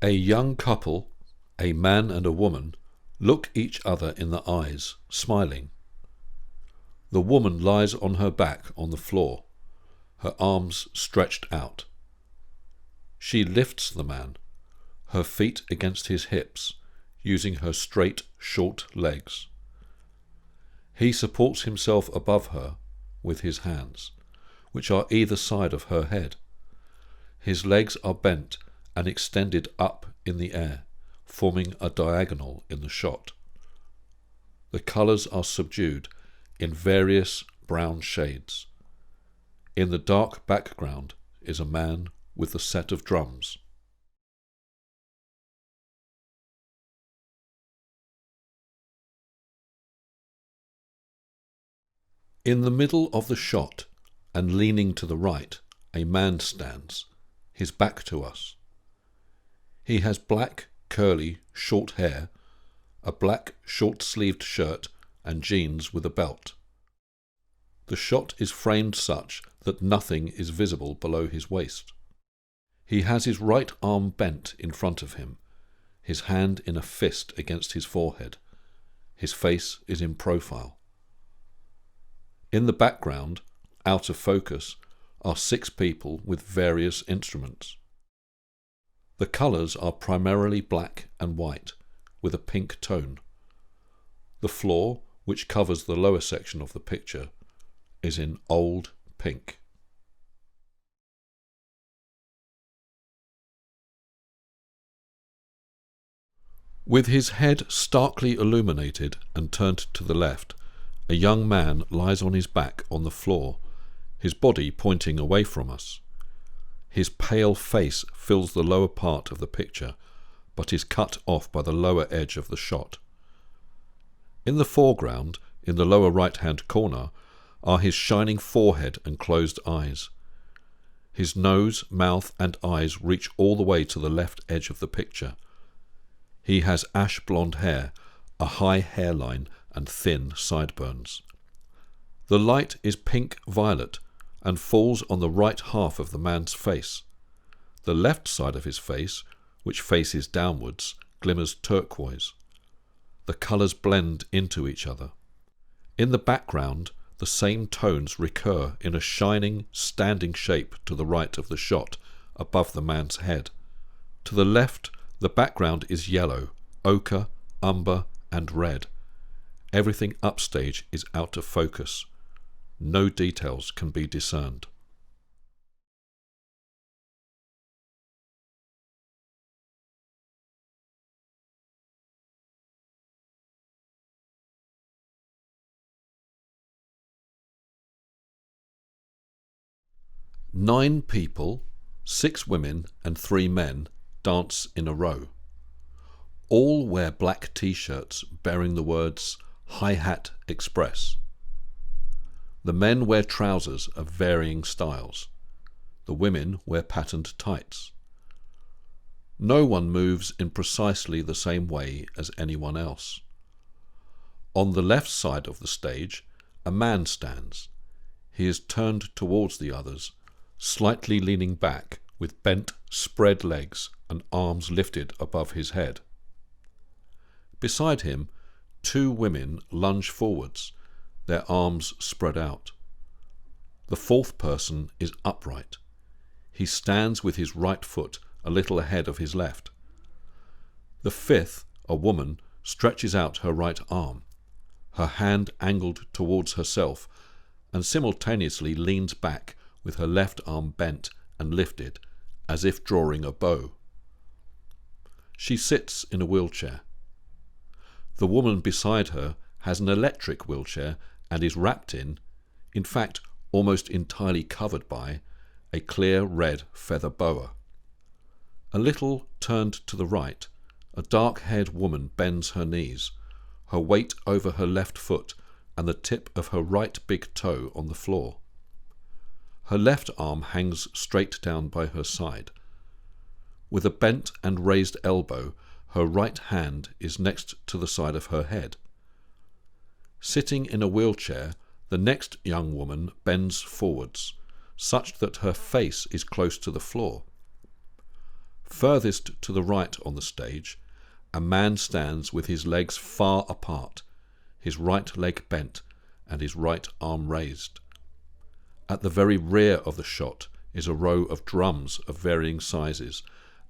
A young couple, a man and a woman, look each other in the eyes, smiling. The woman lies on her back on the floor, her arms stretched out. She lifts the man, her feet against his hips, using her straight, short legs. He supports himself above her with his hands, which are either side of her head. His legs are bent and extended up in the air, forming a diagonal in the shot. The colours are subdued in various brown shades. In the dark background is a man with a set of drums. In the middle of the shot, and leaning to the right, a man stands, his back to us. He has black, curly, short hair, a black, short-sleeved shirt, and jeans with a belt. The shot is framed such that nothing is visible below his waist. He has his right arm bent in front of him, his hand in a fist against his forehead. His face is in profile. In the background, out of focus, are 6 people with various instruments. The colours are primarily black and white, with a pink tone. The floor, which covers the lower section of the picture, is in old pink. With his head starkly illuminated and turned to the left, a young man lies on his back on the floor, his body pointing away from us. His pale face fills the lower part of the picture, but is cut off by the lower edge of the shot. In the foreground, in the lower right-hand corner, are his shining forehead and closed eyes. His nose, mouth and eyes reach all the way to the left edge of the picture. He has ash blonde hair, a high hairline and thin sideburns. The light is pink-violet and falls on the right half of the man's face. The left side of his face, which faces downwards, glimmers turquoise. The colours blend into each other. In the background, the same tones recur in a shining, standing shape to the right of the shot, above the man's head. To the left, the background is yellow, ochre, umber, and red. Everything upstage is out of focus. No details can be discerned. Nine people, 6 women and 3 men, dance in a row. All wear black t-shirts bearing the words Hi-Hat Express. The men wear trousers of varying styles. The women wear patterned tights. No one moves in precisely the same way as anyone else. On the left side of the stage, a man stands. He is turned towards the others, slightly leaning back with bent, spread legs and arms lifted above his head. Beside him, 2 women lunge forwards, their arms spread out. The 4th person is upright. He stands with his right foot a little ahead of his left. The 5th, a woman, stretches out her right arm, her hand angled towards herself, and simultaneously leans back with her left arm bent and lifted, as if drawing a bow. She sits in a wheelchair. The woman beside her has an electric wheelchair and is wrapped in fact almost entirely covered by, a clear red feather boa. A little turned to the right, a dark-haired woman bends her knees, her weight over her left foot and the tip of her right big toe on the floor. Her left arm hangs straight down by her side. With a bent and raised elbow, her right hand is next to the side of her head. Sitting in a wheelchair, the next young woman bends forwards, such that her face is close to the floor. Furthest to the right on the stage, a man stands with his legs far apart, his right leg bent and his right arm raised. At the very rear of the shot is a row of drums of varying sizes,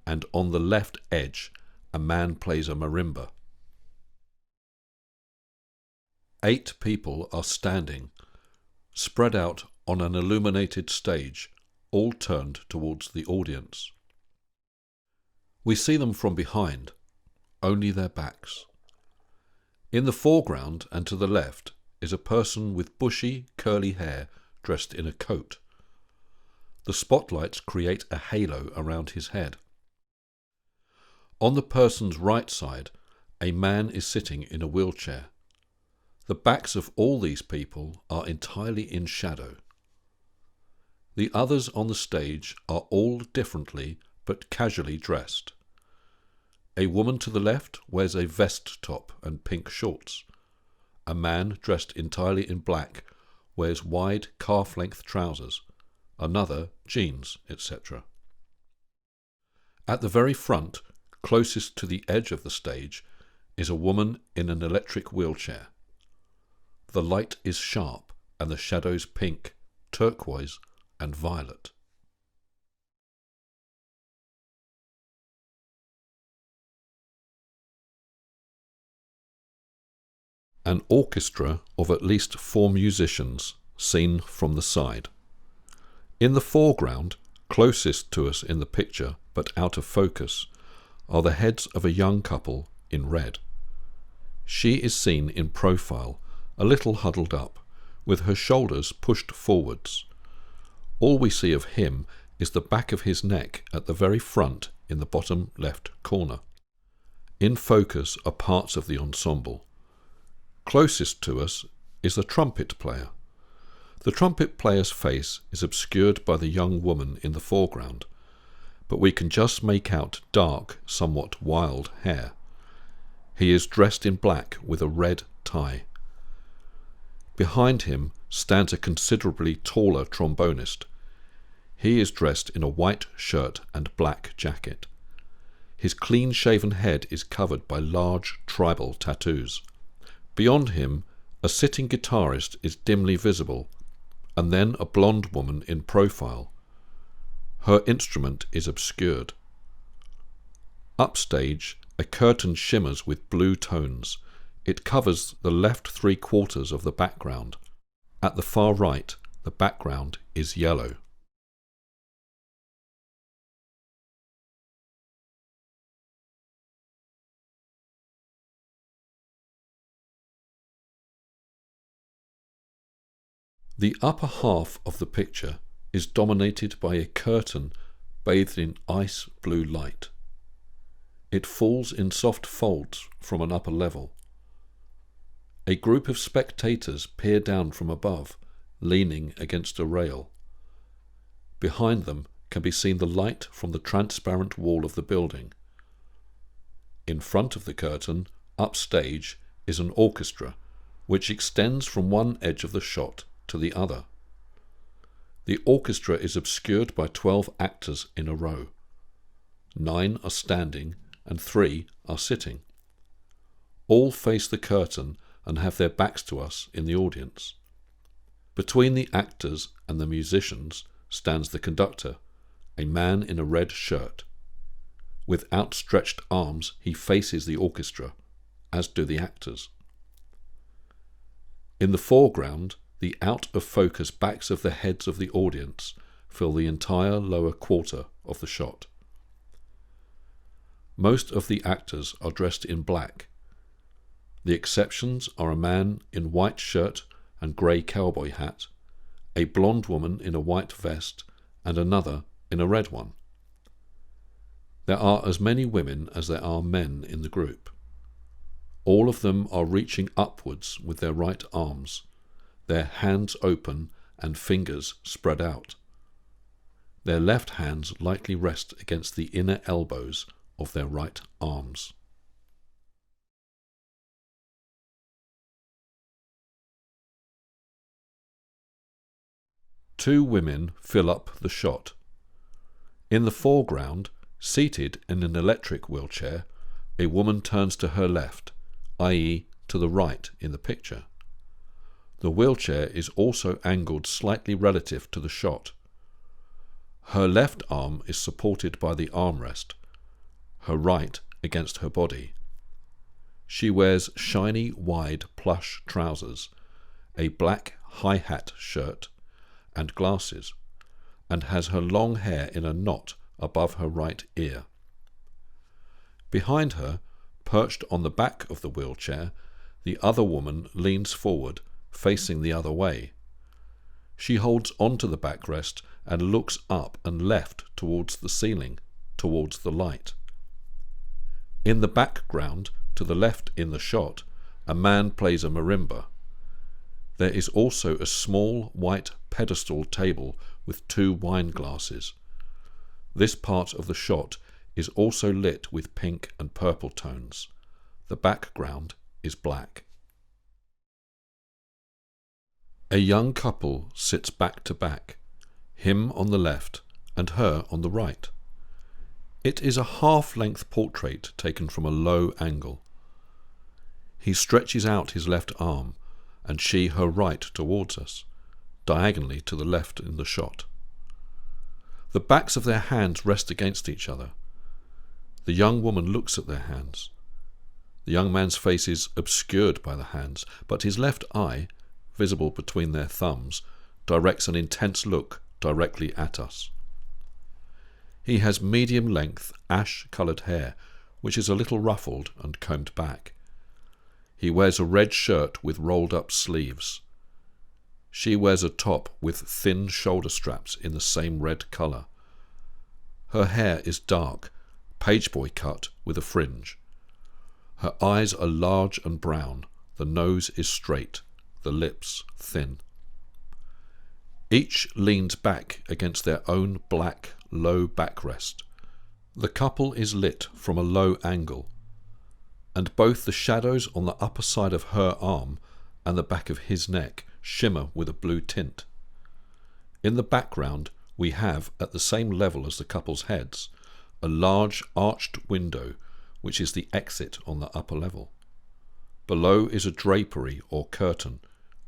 and on the left edge a man plays a marimba. 8 people are standing, spread out on an illuminated stage, all turned towards the audience. We see them from behind, only their backs. In the foreground and to the left is a person with bushy, curly hair dressed in a coat. The spotlights create a halo around his head. On the person's right side, a man is sitting in a wheelchair. The backs of all these people are entirely in shadow. The others on the stage are all differently but casually dressed. A woman to the left wears a vest top and pink shorts. A man dressed entirely in black wears wide calf-length trousers. Another jeans, etc. At the very front, closest to the edge of the stage, is a woman in an electric wheelchair. The light is sharp and the shadows pink, turquoise and violet. An orchestra of at least 4 musicians seen from the side. In the foreground, closest to us in the picture but out of focus, are the heads of a young couple in red. She is seen in profile, a little huddled up, with her shoulders pushed forwards. All we see of him is the back of his neck at the very front in the bottom left corner. In focus are parts of the ensemble. Closest to us is the trumpet player. The trumpet player's face is obscured by the young woman in the foreground, but we can just make out dark, somewhat wild hair. He is dressed in black with a red tie. Behind him stands a considerably taller trombonist. He is dressed in a white shirt and black jacket. His clean-shaven head is covered by large tribal tattoos. Beyond him, a sitting guitarist is dimly visible, and then a blonde woman in profile. Her instrument is obscured. Upstage, a curtain shimmers with blue tones. It covers the left 3/4 of the background. At the far right, the background is yellow. The upper half of the picture is dominated by a curtain bathed in ice blue light. It falls in soft folds from an upper level. A group of spectators peer down from above, leaning against a rail. Behind them can be seen the light from the transparent wall of the building. In front of the curtain, upstage, is an orchestra, which extends from one edge of the shot to the other. The orchestra is obscured by 12 actors in a row. 9 are standing and 3 are sitting. All face the curtain and have their backs to us in the audience. Between the actors and the musicians stands the conductor, a man in a red shirt. With outstretched arms he faces the orchestra, as do the actors. In the foreground, the out-of-focus backs of the heads of the audience fill the entire lower quarter of the shot. Most of the actors are dressed in black. The exceptions are a man in white shirt and grey cowboy hat, a blonde woman in a white vest, and another in a red one. There are as many women as there are men in the group. All of them are reaching upwards with their right arms, their hands open and fingers spread out. Their left hands lightly rest against the inner elbows of their right arms. Two women fill up the shot. In the foreground, Seated in an electric wheelchair, a woman turns to her left, i.e. to the right in the picture. The wheelchair is also angled slightly relative to the shot. Her left arm is supported by the armrest, her right against her body. She wears shiny, wide plush trousers, a black high-hat shirt, and glasses, and has her long hair in a knot above her right ear. Behind her, perched on the back of the wheelchair, the other woman leans forward, facing the other way. She holds onto the backrest and looks up and left towards the ceiling, towards the light. In the background, to the left in the shot, a man plays a marimba. There is also a small white pedestal table with 2 wine glasses. This part of the shot is also lit with pink and purple tones. The background is black. A young couple sits back to back, him on the left and her on the right. It is a half-length portrait taken from a low angle. He stretches out his left arm, and she her right towards us, diagonally to the left in the shot. The backs of their hands rest against each other. The young woman looks at their hands. The young man's face is obscured by the hands, but his left eye, visible between their thumbs, directs an intense look directly at us. He has medium-length, ash-coloured hair, which is a little ruffled and combed back. He wears a red shirt with rolled-up sleeves. She wears a top with thin shoulder straps in the same red colour. Her hair is dark, pageboy cut with a fringe. Her eyes are large and brown, the nose is straight, the lips thin. Each leans back against their own black, low backrest. The couple is lit from a low angle, and both the shadows on the upper side of her arm and the back of his neck shimmer with a blue tint. In the background we have, at the same level as the couple's heads, a large arched window which is the exit on the upper level. Below is a drapery or curtain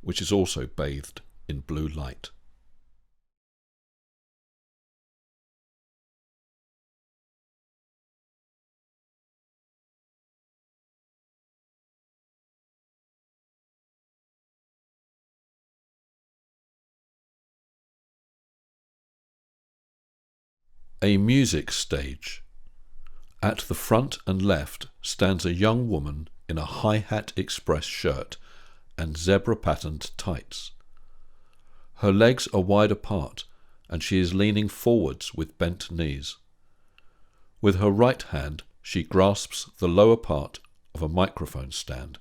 which is also bathed in blue light. A music stage. At the front and left stands a young woman in a Hi-Hat Express shirt and zebra-patterned tights. Her legs are wide apart and she is leaning forwards with bent knees. With her right hand she grasps the lower part of a microphone stand.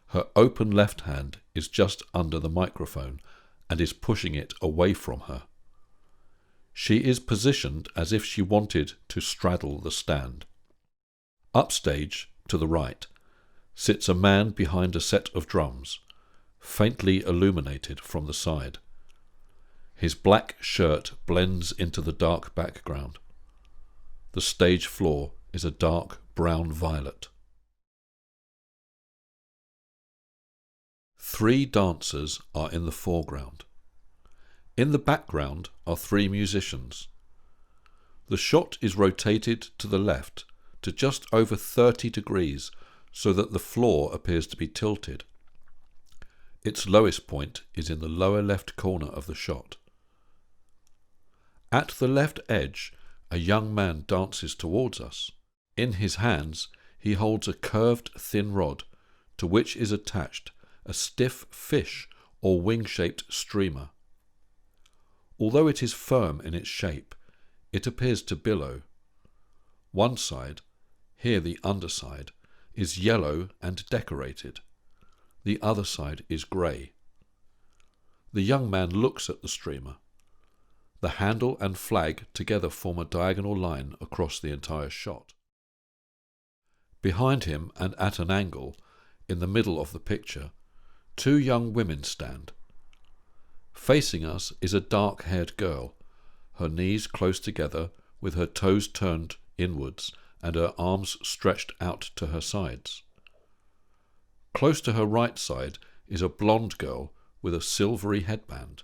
Her open left hand is just under the microphone and is pushing it away from her. She is positioned as if she wanted to straddle the stand. Upstage, to the right, sits a man behind a set of drums, faintly illuminated from the side. His black shirt blends into the dark background. The stage floor is a dark brown-violet. 3 dancers are in the foreground. In the background are 3 musicians. The shot is rotated to the left to just over 30 degrees so that the floor appears to be tilted. Its lowest point is in the lower left corner of the shot. At the left edge, a young man dances towards us. In his hands, he holds a curved thin rod to which is attached a stiff fish or wing-shaped streamer. Although it is firm in its shape, it appears to billow. One side, here the underside, is yellow and decorated. The other side is grey. The young man looks at the streamer. The handle and flag together form a diagonal line across the entire shot. Behind him and at an angle, in the middle of the picture, 2 young women stand. Facing us is a dark-haired girl, her knees close together with her toes turned inwards and her arms stretched out to her sides. Close to her right side is a blonde girl with a silvery headband.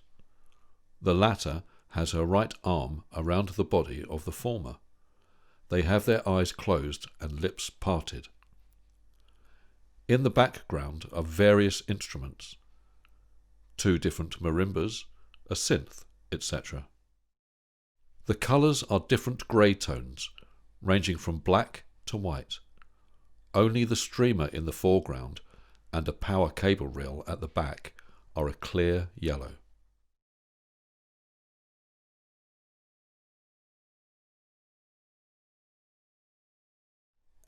The latter has her right arm around the body of the former. They have their eyes closed and lips parted. In the background are various instruments, 2 different marimbas, a synth, etc. The colours are different grey tones, ranging from black to white. Only the streamer in the foreground and a power cable reel at the back are a clear yellow.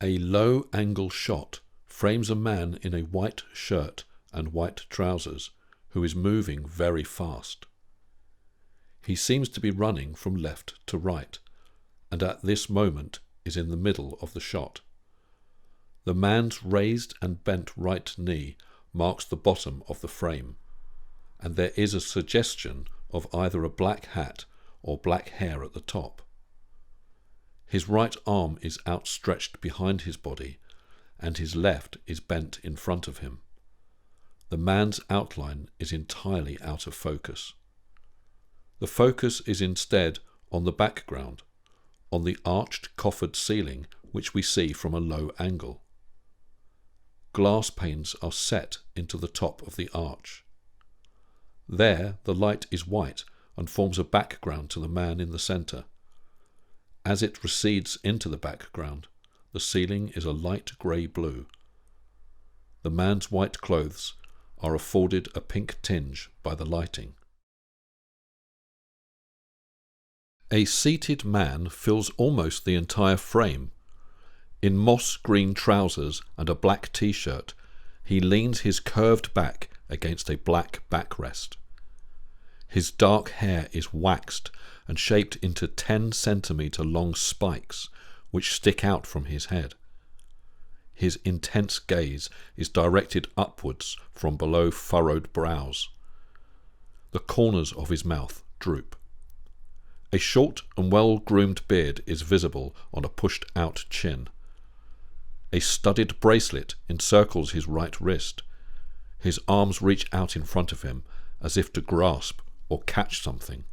A low-angle shot frames a man in a white shirt and white trousers who is moving very fast. He seems to be running from left to right, and at this moment is in the middle of the shot. The man's raised and bent right knee marks the bottom of the frame, and there is a suggestion of either a black hat or black hair at the top. His right arm is outstretched behind his body, and his left is bent in front of him. The man's outline is entirely out of focus. The focus is instead on the background, on the arched coffered ceiling which we see from a low angle. Glass panes are set into the top of the arch. There the light is white and forms a background to the man in the centre. As it recedes into the background, the ceiling is a light grey blue. The man's white clothes are afforded a pink tinge by the lighting. A seated man fills almost the entire frame. In moss green trousers and a black t-shirt, he leans his curved back against a black backrest. His dark hair is waxed and shaped into 10-centimetre long spikes which stick out from his head. His intense gaze is directed upwards from below furrowed brows. The corners of his mouth droop. A short and well-groomed beard is visible on a pushed-out chin. A studded bracelet encircles his right wrist. His arms reach out in front of him as if to grasp or catch something.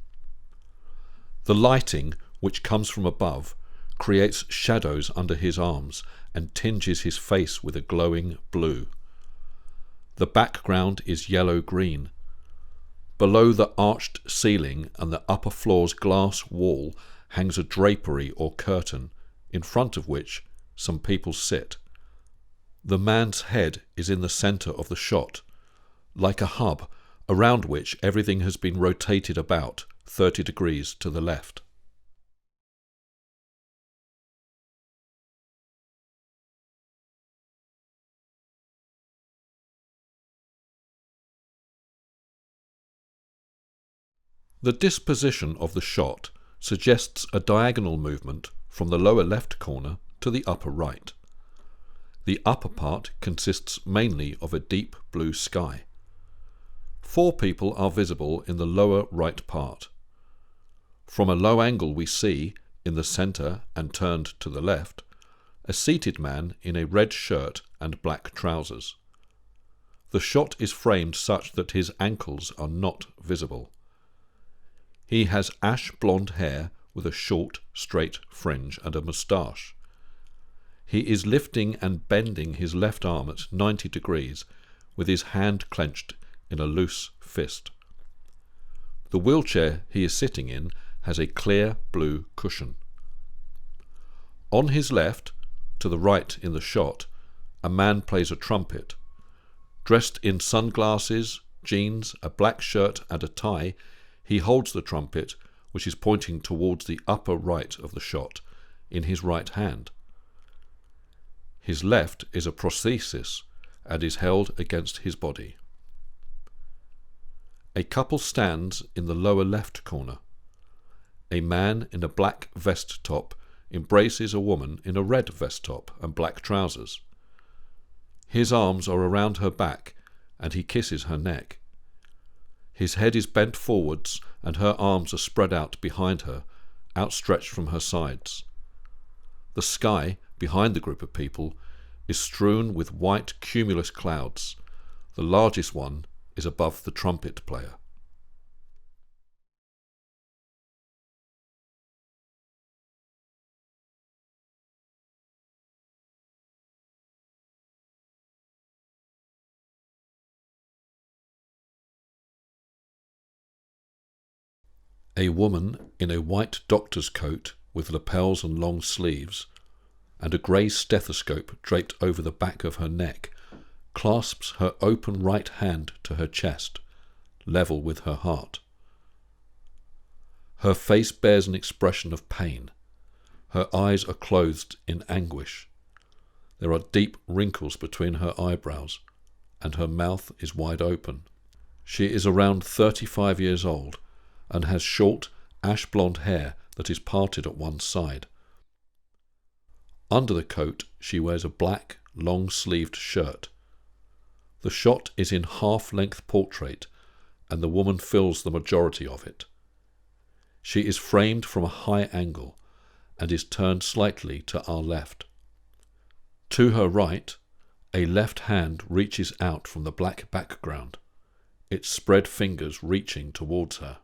The lighting, which comes from above, creates shadows under his arms and tinges his face with a glowing blue. The background is yellow-green. Below the arched ceiling and the upper floor's glass wall hangs a drapery or curtain, in front of which some people sit. The man's head is in the centre of the shot, like a hub around which everything has been rotated about 30 degrees to the left. The disposition of the shot suggests a diagonal movement from the lower left corner to the upper right. The upper part consists mainly of a deep blue sky. 4 people are visible in the lower right part. From a low angle we see, in the centre and turned to the left, a seated man in a red shirt and black trousers. The shot is framed such that his ankles are not visible. He has ash blonde hair with a short, straight fringe and a moustache. He is lifting and bending his left arm at 90 degrees with his hand clenched in a loose fist. The wheelchair he is sitting in has a clear blue cushion. On his left, to the right in the shot, a man plays a trumpet. Dressed in sunglasses, jeans, a black shirt and a tie, he holds the trumpet, which is pointing towards the upper right of the shot, in his right hand. His left is a prosthesis and is held against his body. A couple stands in the lower left corner. A man in a black vest top embraces a woman in a red vest top and black trousers. His arms are around her back and he kisses her neck. His head is bent forwards and her arms are spread out behind her outstretched from her sides. The sky, behind the group of people, is strewn with white cumulus clouds. The largest one is above the trumpet player. A woman in a white doctor's coat with lapels and long sleeves, and a grey stethoscope draped over the back of her neck, clasps her open right hand to her chest, level with her heart. Her face bears an expression of pain. Her eyes are closed in anguish. There are deep wrinkles between her eyebrows, and her mouth is wide open. She is around 35 years old, and has short, ash-blonde hair that is parted at one side. Under the coat she wears a black, long-sleeved shirt. The shot is in half-length portrait, and the woman fills the majority of it. She is framed from a high angle, and is turned slightly to our left. To her right, a left hand reaches out from the black background, its spread fingers reaching towards her.